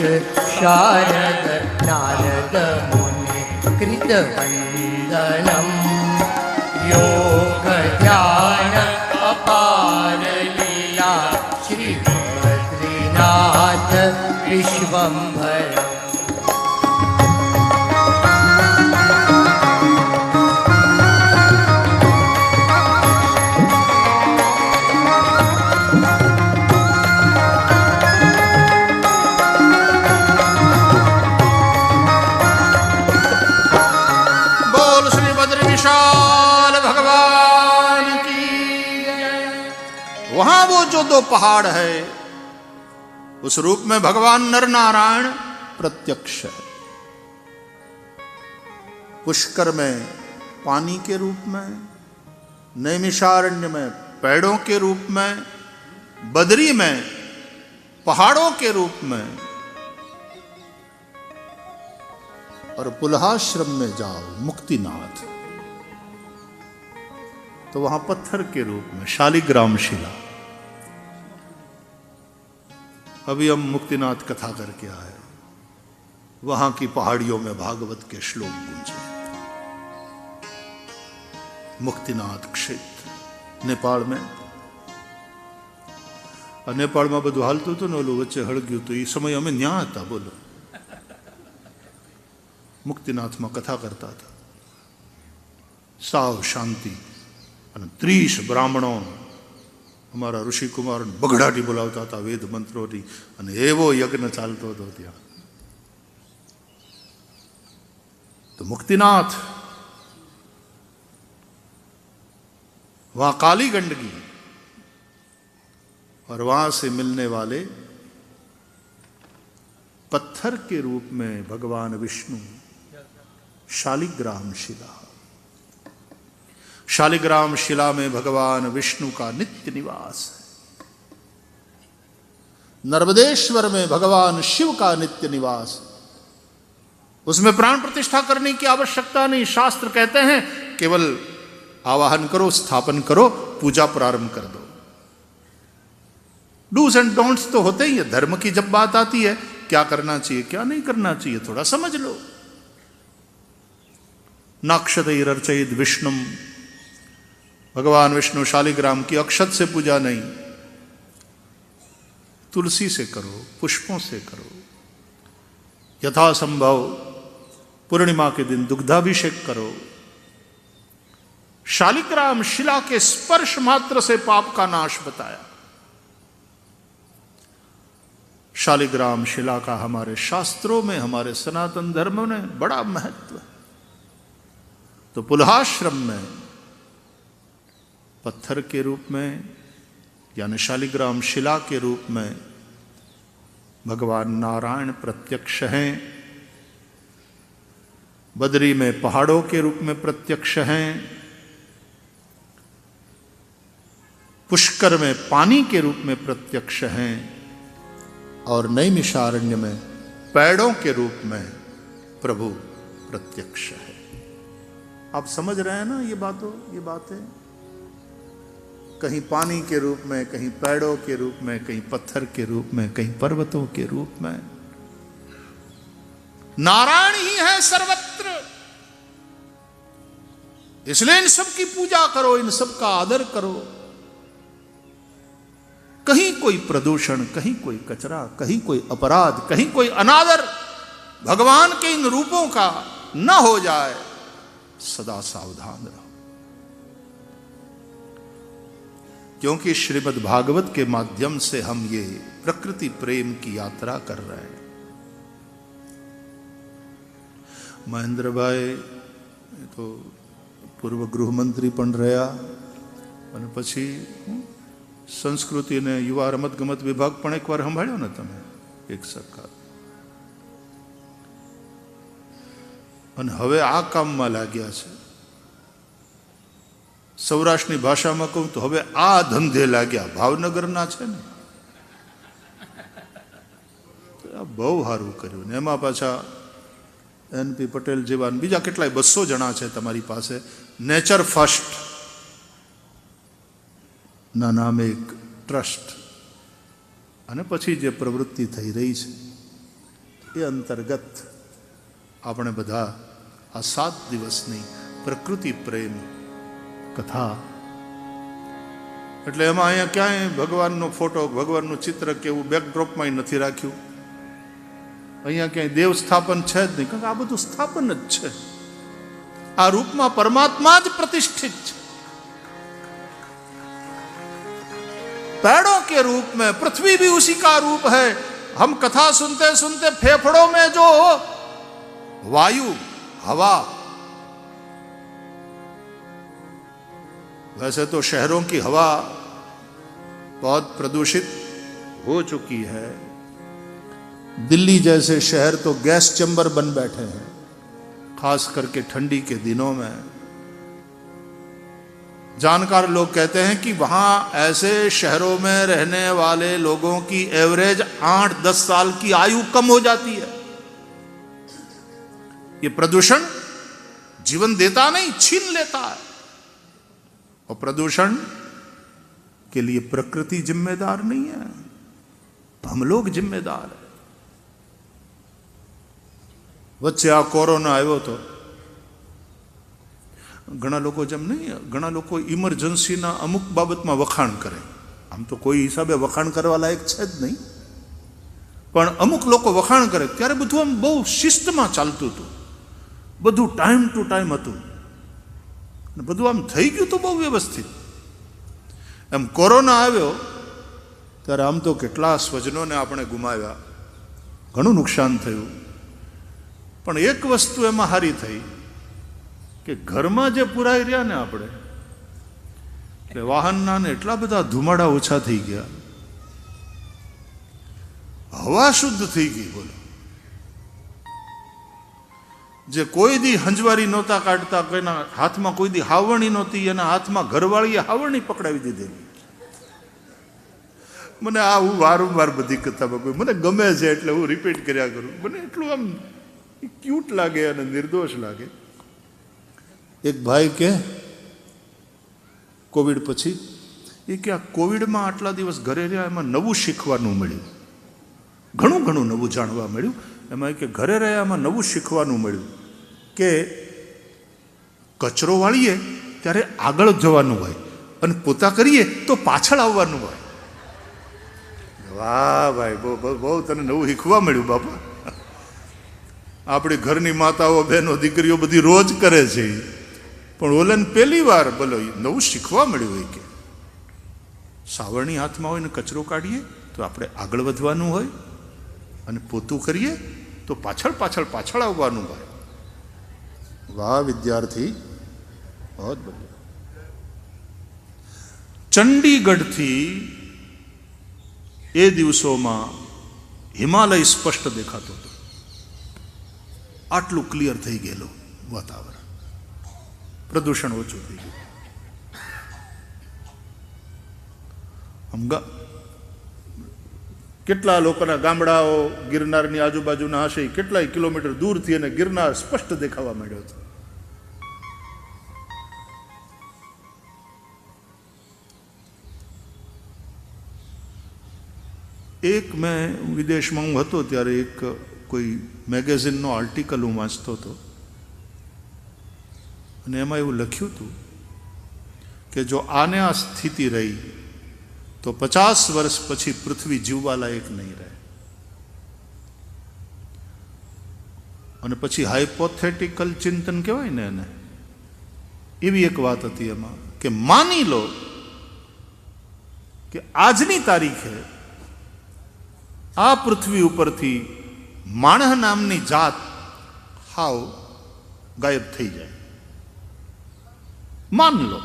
शारद नारद मुनि कृतवन्दनं योग ध्यान अपार लीला श्री बद्रीनाथ विश्वम्भरम्। वहां वो जो दो पहाड़ है उस रूप में भगवान नर नारायण प्रत्यक्ष है। पुष्कर में पानी के रूप में, नैमिषारण्य में पेड़ों के रूप में, बदरी में पहाड़ों के रूप में, और पुलहाश्रम में जाओ मुक्तिनाथ तो वहां पत्थर के रूप में शालिग्राम शिला। अभी हम मुक्तिनाथ कथा करके आए, वहां की पहाड़ियों में भागवत के श्लोक गूंजे। मुक्तिनाथ क्षेत्र नेपाल में, नेपाल में બધું હાલતું હતું ને ઓલું વચ્ચે હળગ્યું હતું, એ સમય અમે ન્યા હતા। બોલો, मुक्तिनाथ में कथा करता था, साव शांति, 30 ब्राह्मणों हमारा ऋषि कुमार बगड़ाटी बोलावता था वेद मंत्रों અને એવો યજ્ઞ ચાલતો હતો ત્યાં। तो मुक्तिनाथ, वहां काली गंडकी और वहां से मिलने वाले पत्थर के रूप में भगवान विष्णु, शालिग्राम शिला। शालिग्राम शिला में भगवान विष्णु का नित्य निवास है। नर्मदेश्वर में भगवान शिव का नित्य निवास है। उसमें प्राण प्रतिष्ठा करने की आवश्यकता नहीं। शास्त्र कहते हैं केवल आवाहन करो, स्थापन करो, पूजा प्रारंभ कर दो। डूज एंड डोंट्स तो होते ही है। धर्म की जब बात आती है, क्या करना चाहिए क्या नहीं करना चाहिए, थोड़ा समझ लो। नाक्षतैरर्चयित विष्णुम, भगवान विष्णु शालिग्राम की अक्षत से पूजा नहीं, तुलसी से करो, पुष्पों से करो। यथासंभव पूर्णिमा के दिन दुग्धाभिषेक करो। शालिग्राम शिला के स्पर्श मात्र से पाप का नाश बताया। शालिग्राम शिला का हमारे शास्त्रों में, हमारे सनातन धर्म में बड़ा महत्व है। तो पुलहाश्रम में पत्थर के रूप में यानी शालिग्राम शिला के रूप में भगवान नारायण प्रत्यक्ष हैं। बदरी में पहाड़ों के रूप में प्रत्यक्ष हैं। पुष्कर में पानी के रूप में प्रत्यक्ष हैं और नैमिषारण्य में पेड़ों के रूप में प्रभु प्रत्यक्ष है। आप समझ रहे हैं ना ये बातें? कहीं पानी के रूप में, कहीं पेड़ों के रूप में, कहीं पत्थर के रूप में, कहीं पर्वतों के रूप में। नारायण ही है सर्वत्र। इसलिए इन सब की पूजा करो, इन सब का आदर करो। कहीं कोई प्रदूषण, कहीं कोई कचरा, कहीं कोई अपराध, कहीं कोई अनादर भगवान के इन रूपों का न हो जाए, सदा सावधान रहो। क्योंकि श्रीमद् भागवत के माध्यम से हम ये प्रकृति प्रेम की यात्रा कर रहे हैं। महेंद्र भाई तो पूर्व गृह मंत्री पण रह्या અને પછી સંસ્કૃતિ અને યુવા રમતગમત વિભાગ પણ એકવાર સંભાળ્યો ને તમે એક સરકાર, અને હવે આ કામમાં લાગ્યા છે. સૌરાષ્ટ્રની ભાષામાં કહું તો હવે આ ધંધે લાગ્યા. ભાવનગરના છે ને, બહુ સારું કર્યું. ને એમાં પાછા NP પટેલ જેવા બીજા કેટલાય 200 જણા છે તમારી પાસે. નેચર ફર્સ્ટ ના નામે એક ટ્રસ્ટ, અને પછી જે પ્રવૃત્તિ થઈ રહી છે એ અંતર્ગત આપણે બધા આ 7 દિવસની પ્રકૃતિ પ્રેમ કથા, એટલે એમાં અહીંયા ક્યાંય ભગવાનનો ફોટો, ભગવાનનું ચિત્ર કે એવું બેકડ્રોપમાં નથી રાખ્યું. અહીંયા ક્યાંય દેવ સ્થાપન છે જ નહીં, કારણ કે આ બધું સ્થાપન જ છે. આ રૂપમાં પરમાત્મા જ પ્રતિષ્ઠિત છે. पेड़ों के रूप में, पृथ्वी भी उसी का रूप है. हम कथा सुनते सुनते फेफड़ों में जो वायु, हवा, वैसे तो शहरों की हवा बहुत प्रदूषित हो चुकी है. दिल्ली जैसे शहर तो गैस चैम्बर बन बैठे हैं, खास करके ठंडी के दिनों में. जानकार लोग कहते हैं कि वहां ऐसे शहरों में रहने वाले लोगों की एवरेज 8-10 साल की आयु कम हो जाती है. ये प्रदूषण जीवन देता नहीं, छीन लेता है. और प्रदूषण के लिए प्रकृति जिम्मेदार नहीं है, हम लोग जिम्मेदार है. વચ્ચે આ કોરોના આવ્યો તો ઘણા લોકો જેમ નહીં, ઘણા લોકો ઇમરજન્સીના અમુક બાબતમાં વખાણ કરે. આમ તો કોઈ હિસાબે વખાણ કરવા લાયક છે જ નહીં, પણ અમુક લોકો વખાણ કરે. ત્યારે બધું આમ બહુ શિસ્તમાં ચાલતું હતું, બધું ટાઈમ ટુ ટાઈમ હતું, અને બધું આમ થઈ ગયું તો બહુ વ્યવસ્થિત. એમ કોરોના આવ્યો ત્યારે આમ તો કેટલા સ્વજનોને આપણે ગુમાવ્યા, ઘણું નુકસાન થયું. પણ એક વસ્તુ એમાં સારી થઈ કે ઘરમાં જે પુરાઈ રહ્યા ને આપણે, એટલે વાહનના ને એટલા બધા ધુમાડા ઓછા થઈ ગયા, હવા શુદ્ધ થઈ ગઈ. બોલો, જે કોઈ દી હંજવારી નહોતા કાઢતા, કોઈના હાથમાં કોઈ દી હાવરણી નહોતી, એના હાથમાં ઘરવાળીએ હાવરણી પકડાવી દીધેલી. મને આ હું વારંવાર બધી કથામાં મને ગમે છે એટલે હું રિપીટ કર્યા કરું. મને એટલું આમ ક્યુટ લાગે અને નિર્દોષ લાગે. એક ભાઈ કે કોવિડ પછી એ કે આ કોવિડમાં આટલા દિવસ ઘરે રહ્યા, એમાં નવું શીખવાનું મળ્યું, ઘણું ઘણું નવું જાણવા મળ્યું. એમાં કે ઘરે રહ્યા એમાં નવું શીખવાનું મળ્યું કે કચરો વાળીએ ત્યારે આગળ જવાનું હોય અને પોતા કરીએ તો પાછળ આવવાનું હોય. વાહ ભાઈ, બહુ બહુ તને નવું શીખવા મળ્યું બાપા. આપણી ઘરની માતાઓ, બહેનો, દીકરીઓ બધી રોજ કરે છે, પણ ઓલન પહેલી વાર બોલો નવું શીખવા મળ્યું હોય કે સાવરણી હાથમાં હોય ને કચરો કાઢીએ તો આપણે આગળ વધવાનું હોય, અને પોતું કરીએ તો પાછળ પાછળ પાછળ આવવાનું હોય. વાહ વિદ્યાર્થી, બહુ બઢિયા. ચંડીગઢથી એ દિવસોમાં હિમાલય સ્પષ્ટ દેખાતો હતો. આટલું ક્લિયર થઈ ગયેલું વાતાવરણ, પ્રદૂષણ ઓછું થઈ ગયું. કેટલા લોકોના ગામડાઓ ગિરનારની આજુબાજુના હશે, કેટલાય કિલોમીટર દૂરથી અને ગિરનાર સ્પષ્ટ દેખાવા માંડ્યો હતો. એક મેં વિદેશમાં હું હતો ત્યારે એક કોઈ મેગેઝિનનો આર્ટિકલ હું વાંચતો હતો, અને એમાં એવું લખ્યું હતું કે જો આને આ સ્થિતિ રહી તો 50 વર્ષ પછી પૃથ્વી જીવવાલાયક નહીં રહે. અને પછી હાઇપોથેટિકલ ચિંતન કહેવાય ને એને, એવી એક વાત હતી એમાં કે માની લો કે આજની તારીખે આ પૃથ્વી ઉપરથી માણસ નામની જાત હાવ ગાયબ થઈ જાય. માન લો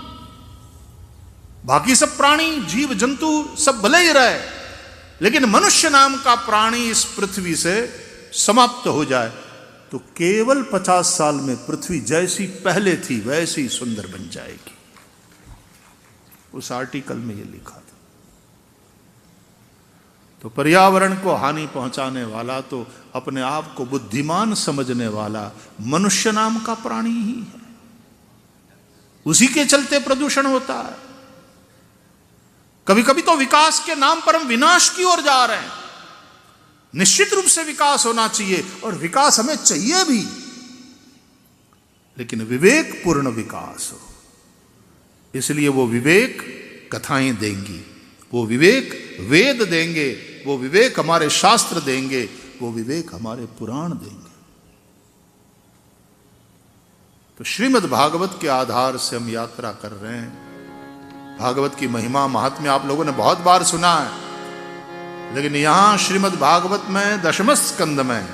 बाकी सब प्राणी जीव जंतु सब भले ही रहे, लेकिन मनुष्य नाम का प्राणी इस पृथ्वी से समाप्त हो जाए तो केवल 50 साल में पृथ्वी जैसी पहले थी वैसी सुंदर बन जाएगी। उस आर्टिकल में यह लिखा था। तो पर्यावरण को हानि पहुंचाने वाला, तो अपने आप को बुद्धिमान समझने वाला मनुष्य नाम का प्राणी ही है। उसी के चलते प्रदूषण होता है। कभी कभी तो विकास के नाम पर हम विनाश की ओर जा रहे हैं। निश्चित रूप से विकास होना चाहिए और विकास हमें चाहिए भी, लेकिन विवेकपूर्ण विकास हो। इसलिए वो विवेक कथाएं देंगी, वो विवेक वेद देंगे, वो विवेक हमारे शास्त्र देंगे, वो विवेक हमारे पुराण देंगे। तो श्रीमद् भागवत के आधार से हम यात्रा कर रहे हैं। भागवत की महिमा महात्म्य आप लोगों ने बहुत बार सुना है, लेकिन यहां श्रीमद् भागवत में 10वें स्कंद में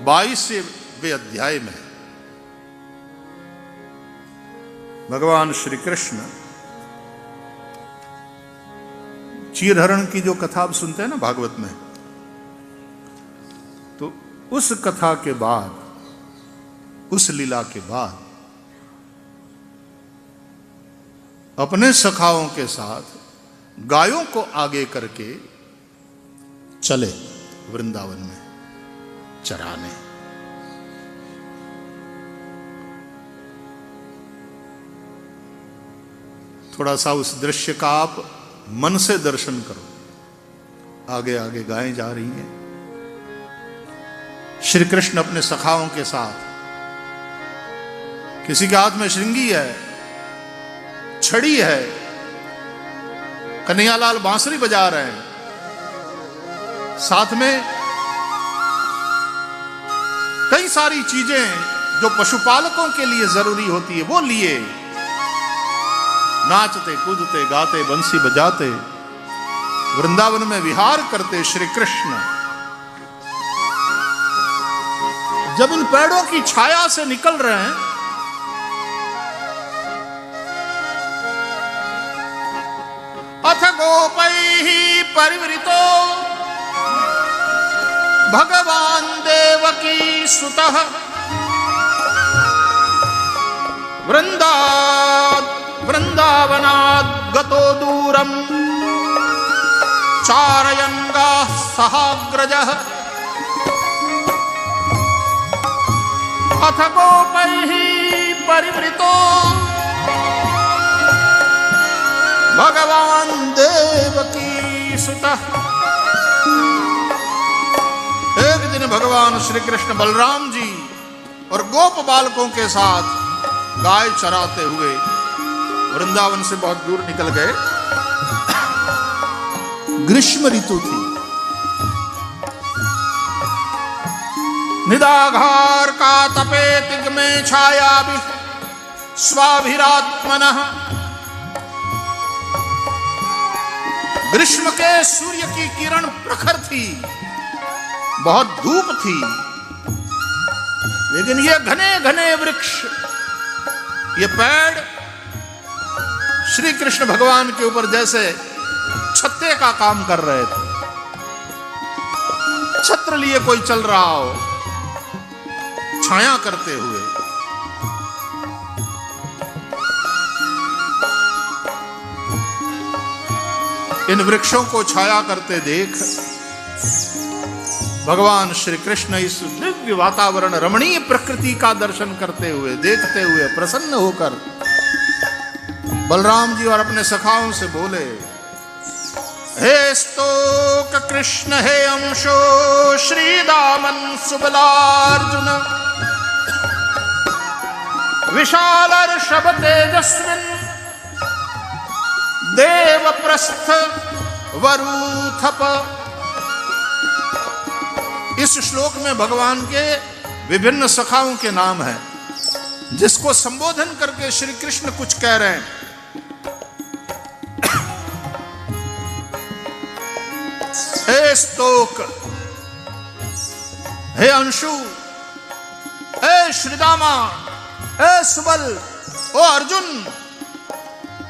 22वें अध्याय में भगवान श्री कृष्ण चीरहरण की जो कथा आप सुनते हैं ना भागवत में, तो उस कथा के बाद, उस लीला के बाद अपने सखाओं के साथ गायों को आगे करके चले वृंदावन में चराने। थोड़ा सा उस दृश्य का आप मन से दर्शन करो। आगे आगे गायें जा रही हैं, श्री कृष्ण अपने सखाओं के साथ, किसी के हाथ में श्रृंगी है, छड़ी है, कन्हैयालाल बांसुरी बजा रहे हैं, साथ में कई सारी चीजें जो पशुपालकों के लिए जरूरी होती है वो लिए, नाचते कूदते गाते बंसी बजाते वृंदावन में विहार करते श्री कृष्ण जब इन पेड़ों की छाया से निकल रहे हैं, अथ गोपैः परिवृतो भगवान देवकी सुतः वृंदावनात् गतो दूरम चारयन्गाः सहाग्रजः अथ गोपैः परिवृतो भगवान देवकी सुतः। एक दिन भगवान श्री कृष्ण बलराम जी और गोप बालकों के साथ गाय चराते हुए वृंदावन से बहुत दूर निकल गए। ग्रीष्म ऋतु थी, निदाघार का तपे तिग्मे छाया भी स्वाभिरात्मनः। ग्रीष्म के सूर्य की किरण प्रखर थी, बहुत धूप थी, लेकिन ये घने घने वृक्ष, ये पेड़ श्री कृष्ण भगवान के ऊपर जैसे छत्ते का काम कर रहे थे। छत्र लिए कोई चल रहा हो, छाया करते हुए। इन वृक्षों को छाया करते देख भगवान श्री कृष्ण इस दिव्य वातावरण, रमणीय प्रकृति का दर्शन करते हुए, देखते हुए प्रसन्न होकर बलराम जी और अपने सखाओं से बोले, हे स्तोक कृष्ण, हे अंशो श्री दामन सुबलार्जुन, विशाल ऋषभ तेजस्विन देव प्रस्थ वरूथप। इस श्लोक में भगवान के विभिन्न सखाओं के नाम हैं, जिसको संबोधन करके श्री कृष्ण कुछ कह रहे हैं। हे स्तोक, हे अंशु, हे श्रीदामा, हे सुबल, ओ अर्जुन,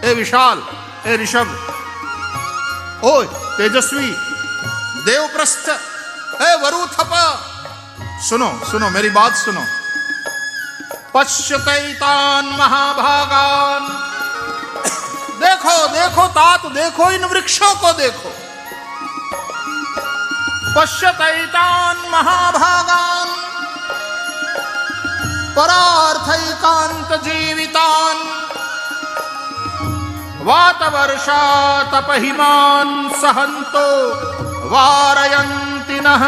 ए विशाल, ए ऋषभ, ओ तेजस्वी, देवप्रस्थ, ए वरुथप, सुनो सुनो मेरी बात सुनो। पश्यतैतान महाभागान, देखो देखो तात, देखो इन वृक्षों को देखो। पश्यतैतान महाभागान परार्थैकांत जीवितान वातवर्षा तपहिमान सहंतो वारयन्ति नः।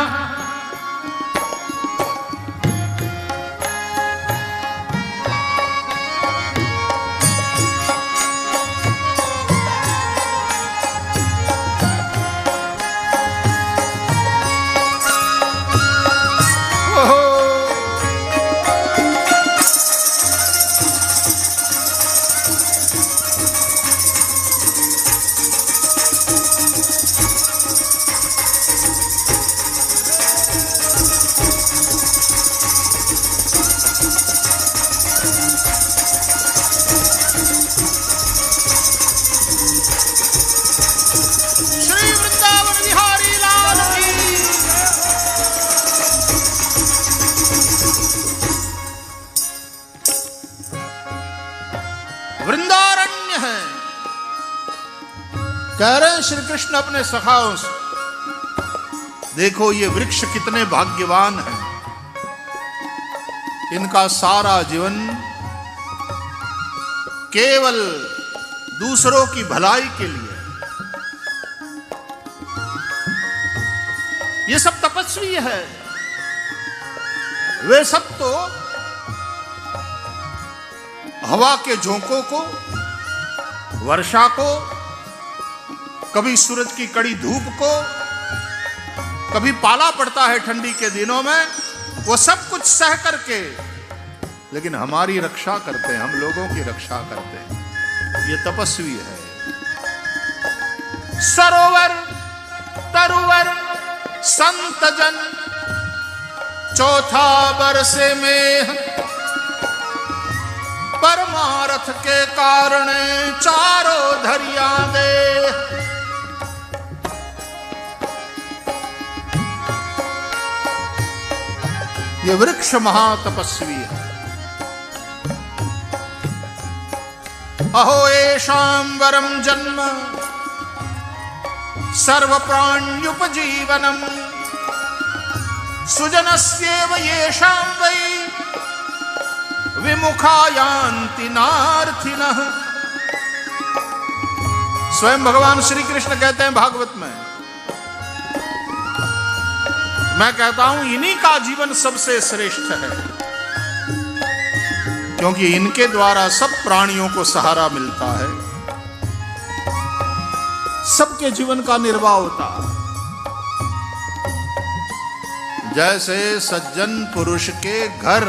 वृंदारण्य है। कह रहे हैं श्री कृष्ण अपने सखाओं से, देखो ये वृक्ष कितने भाग्यवान हैं, इनका सारा जीवन केवल दूसरों की भलाई के लिए। ये सब तपस्वी है। वे सब तो हवा के झोंकों को, वर्षा को, कभी सूरज की कड़ी धूप को, कभी पाला पड़ता है ठंडी के दिनों में, वो सब कुछ सह करके लेकिन हमारी रक्षा करते हैं, हम लोगों की रक्षा करते हैं। ये तपस्वी है। सरोवर तरुवर संत जन चौथा बरसे में, परमारथ के कारण चारों धरिया दे। ये वृक्ष महातपस्वी है। अहो येषां वरम जन्म सर्व प्राण्युपजीवनम, सुजनस्येव येषां वै विमुखा यान्ति नार्थिनः। स्वयं भगवान श्री कृष्ण कहते हैं भागवत में, मैं कहता हूं इन्हीं का जीवन सबसे श्रेष्ठ है, क्योंकि इनके द्वारा सब प्राणियों को सहारा मिलता है, सबके जीवन का निर्वाह होता है। जैसे सज्जन पुरुष के घर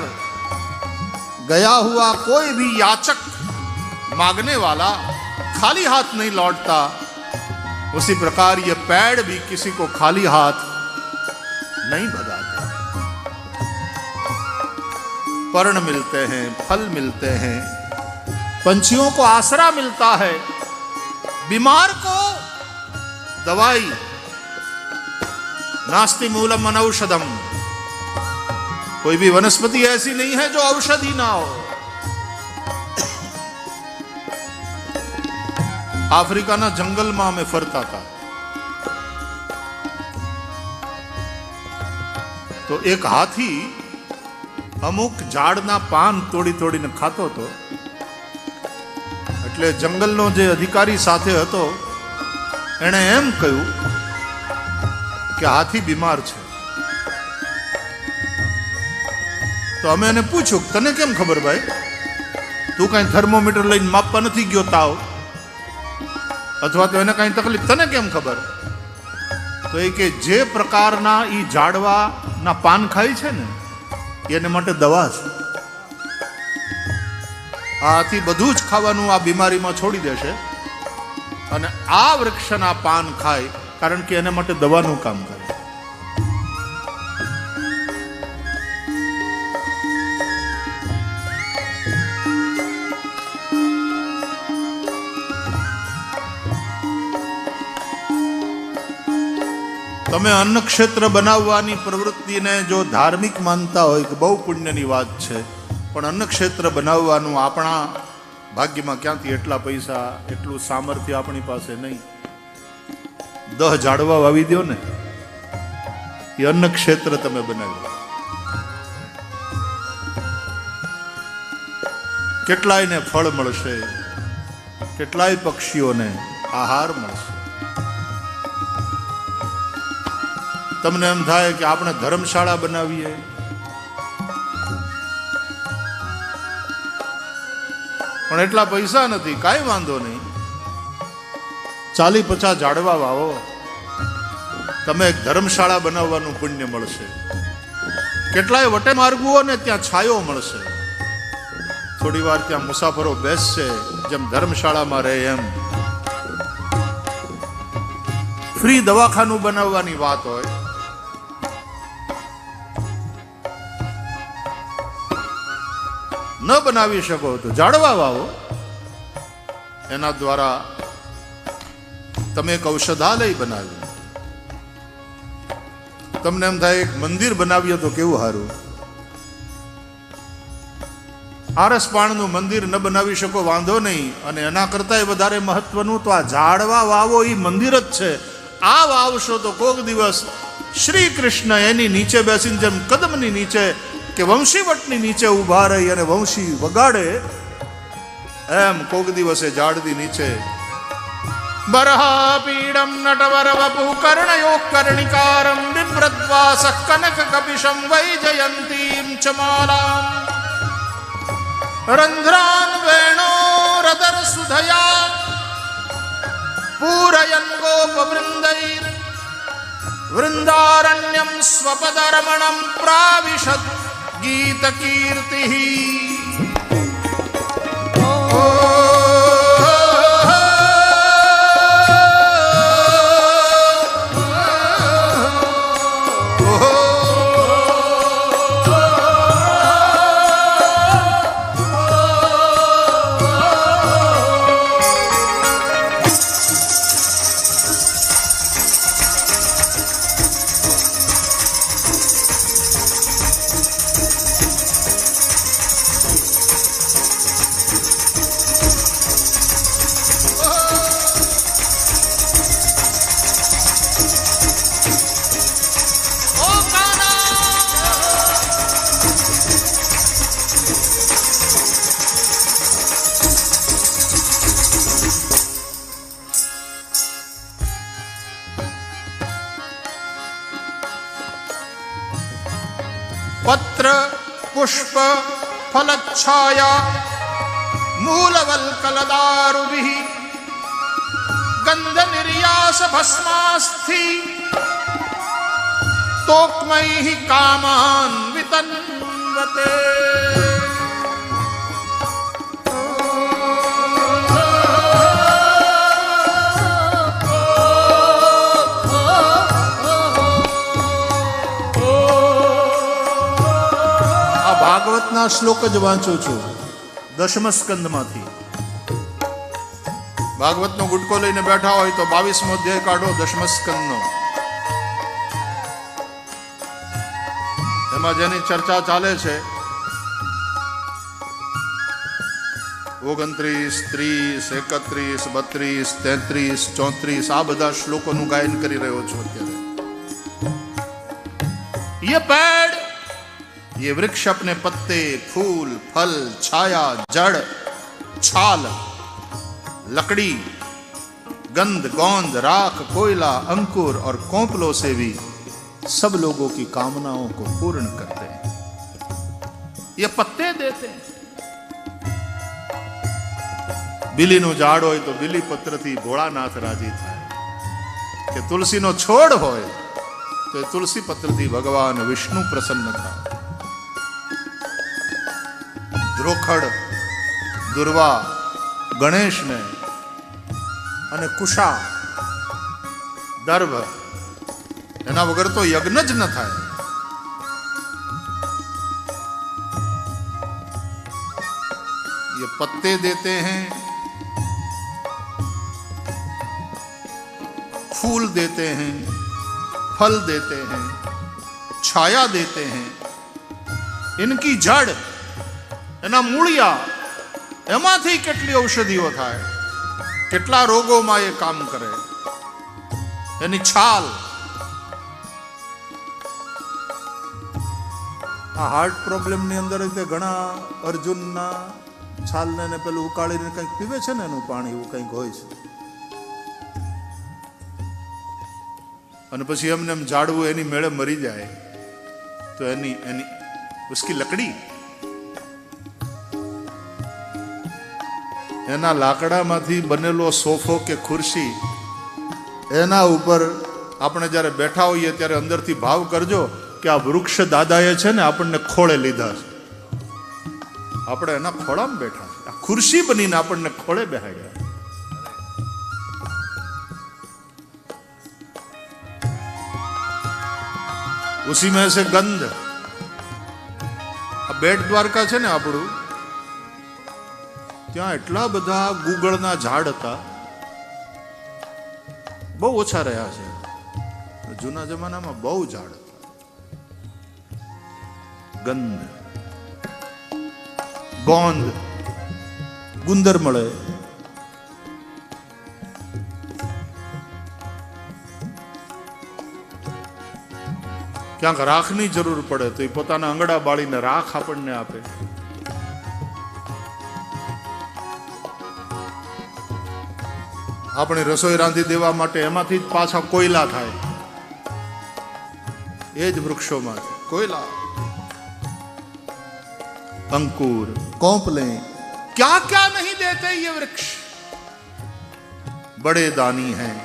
गया हुआ कोई भी याचक मांगने वाला खाली हाथ नहीं लौटता, उसी प्रकार ये पेड़ भी किसी को खाली हाथ नहीं भगाते। पर्ण मिलते हैं, फल मिलते हैं, पंछियों को आसरा मिलता है, बीमार को दवाई। नास्ति मूलम अनौषधम, कोई भी वनस्पति ऐसी नहीं है जो औषधि ना हो। अफ्रीका ना जंगल में फरता था, तो एक हाथी અમુક ઝાડના પાન તોડી તોડીને ખાતો હતો, એટલે જંગલનો જે અધિકારી સાથે હતો એણે એમ કહ્યું કે હાથી બીમાર છે. તો અમે એને પૂછ્યું તને કેમ ખબર ભાઈ, તું કાંઈ થર્મોમીટર લઈને માપવા નથી ગયો તાવ, અથવા તો એને કાંઈ તકલીફ તને કેમ ખબર? તો એ કે જે પ્રકારના એ ઝાડવાના પાન ખાય છે ને એને માટે દવા છે. આથી બધું જ ખાવાનું આ બીમારીમાં છોડી દેશે અને આ વૃક્ષના પાન ખાય, કારણ કે એને માટે દવાનું કામ કરે. તમે અન્ન ક્ષેત્ર બનાવવાની પ્રવૃત્તિને જો ધાર્મિક માનતા હોય કે બહુ પુણ્યની વાત છે, પણ અન્ન ક્ષેત્ર બનાવવાનું આપણા ભાગ્યમાં ક્યાંથી એટલા પૈસા, એટલું સામર્થ્ય આપણી પાસે નહીં. 10 ઝાડવા વાવી દો ને, એ અન્ન ક્ષેત્ર તમે બનાવ્યું. કેટલાયને ફળ મળશે, કેટલાય પક્ષીઓને આહાર મળશે. તમને એમ થાય કે આપણે ધર્મશાળા બનાવીએ, પણ એટલા પૈસા નથી. કાંઈ વાંધો નહીં, 40-50 ઝાડવા વાવો, તમે એક ધર્મશાળા બનાવવાનું પુણ્ય મળશે. કેટલાય વટે માર્ગુઓને ત્યાં છાયો મળશે. થોડી વાર ત્યાં મુસાફરો બેસશે, જેમ ધર્મશાળામાં રહે એમ. ફ્રી દવાખાનું બનાવવાની વાત હોય, ન બનાવી શકો તો ઝાડવા વાવો. એના દ્વારા તમે એક ઔષધાલય બનાવ્યું. તમને એમ થાય એક મંદિર બનાવીએ તો કેવું સારું. આરસ પાણનું મંદિર ન બનાવી શકો વાંધો નહીં, અને એના કરતાંય વધારે મહત્વનું તો આ ઝાડવા વાવો એ મંદિર જ છે. આ વાવશો તો કોક દિવસ શ્રી કૃષ્ણ એની નીચે બેસીને, જેમ કદમની નીચે કે વંશીવટની નીચે ઊભા રહી અને વંશી વગાડે, એમ કોક દિવસે ઝાડની નીચે બરહા પીડમ નટવર વપુ કર્ણયો કર્ણિકારમ બિભ્રદ્વાસ કનક કપિશમ વૈજયંતીમ ચ માલામ રંધ્રાન વેણો રદર સુધયા પૂરયન ગોપ વૃંદૈર વૃંદારણ્યમ સ્વપદરમણમ પ્રાવિશદ ગીત કીર્તિ. पत्र पुष्प फलच्छाया मूलवल्कलदारुभिः गंध निर्यास भस्मास्थि तोक्मैः कामान् वितन्वते. ભાગવતના શ્લોક જ વાંચું છું 10મ સ્કંદમાંથી. ભાગવતનો ગુટકો લઈને બેઠા હોય તો 22મો અધ્યાય કાઢો 10મ સ્કંદનો. એમાં જેની ચર્ચા ચાલે છે 29, 30, 31, 32, 33, 34 આ બધા શ્લોકોનું ગાયન કરી રહ્યો છું અત્યારે. ये पेड़, ये वृक्ष अपने पत्ते, फूल, फल, छाया, जड़, छाल, लकड़ी, गंध, गोंद, राख, कोयला, अंकुर और कोंपलों से भी सब लोगों की कामनाओं को पूर्ण करते हैं. ये पत्ते देते हैं. બીલીનું ઝાડ હોય તો બીલી પત્રથી ભોળાનાથ રાજી થાય, કે તુલસીનો છોડ હોય તો એ તુલસી પત્રથી ભગવાન વિષ્ણુ પ્રસન્ન થાય. ધ્રોખડ, દુર્વા, ગણેશને અને કુશા, દર્ભ એના વગર તો યજ્ઞ જ ન થાય. ये पत्ते देते हैं, फूल देते हैं, फल देते हैं, छाया देते हैं, इनकी जड़, एना मूळिया, एमांथी કેટલી ઔષધિઓ થાય, કેટલા રોગોમાં એ કામ કરે, એની છાલ, આ હાર્ટ પ્રોબ્લેમની અંદર તે ઘણા અર્જુનના છાલને ને પેલું ઉકાળીને કંઈક પીવે છે ને, એનું પાણી એવું કંઈક હોય છે, અને પછી એમને એમ ઝાડવું એની મેળે મરી જાય તો એની એની उसकी लकड़ी, એના લાકડામાંથી બનેલો સોફો કે ખુરશી, એના ઉપર આપણે જ્યારે બેઠા હોઈએ ત્યારે અંદરથી ભાવ કરજો કે આ વૃક્ષ દાદાએ છે ને આપણને ખોળે લીધા છે, આપણે એના ખોળામાં બેઠા છે, આ ખુરશી બનીને આપણને ખોળે બેહાડ્યા. उसी में से गंध, આ બેટ દ્વારકા છે ને આપણું, ત્યાં એટલા બધા ગુગળના ઝાડ હતા, બહુ ઓછા રહ્યા છે, જૂના જમાનામાં બહુ ઝાડ હતા. ગંધ, ગોંદ, ગુંદર મળે, ક્યાંક રાખની જરૂર પડે તો એ પોતાના આંગળા બાળીને રાખ આપણને આપે. આપણે રસોઈ રાંધી દેવા માટે એમાંથી જ પાછા કોયલા થાય, એ જ વૃક્ષોમાં કોયલા, अंकुर, कोंपले, क्या क्या नहीं देते ये वृक्ष. बड़े दानी हैं,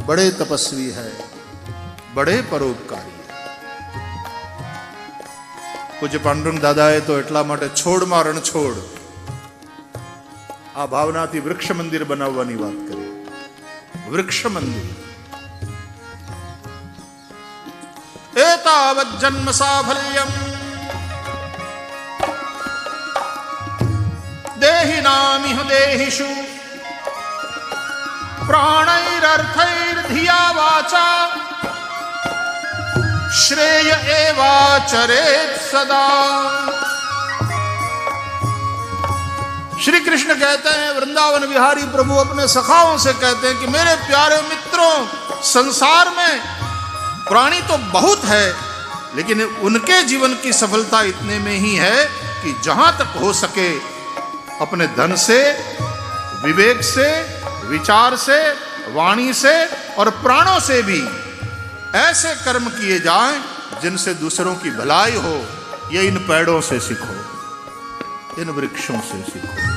बड़े तपस्वी है, बड़े परोपकारी. પૂજ્ય પાંડુરંગ દાદાએ તો એટલા માટે છોડમાં રણછોડ આ ભાવનાથી વૃક્ષ મંદિર બનાવવાની વાત કરી. વૃક્ષ મંદિર એતાવત જન્મ સાફલ્યમ દેહિનામિહ દેહિષુ પ્રાણૈરર્થૈર્ધિયા વાચા श्रेय एवाचरेत सदा. श्री कृष्ण कहते हैं, वृंदावन विहारी प्रभु अपने सखाओं से कहते हैं कि मेरे प्यारे मित्रों, संसार में प्राणी तो बहुत है, लेकिन उनके जीवन की सफलता इतने में ही है कि जहां तक हो सके अपने धन से, विवेक से, विचार से, वाणी से और प्राणों से भी ऐसे कर्म किए जाएं जिनसे दूसरों की भलाई हो. ये इन पेड़ों से सीखो, इन वृक्षों से सीखो.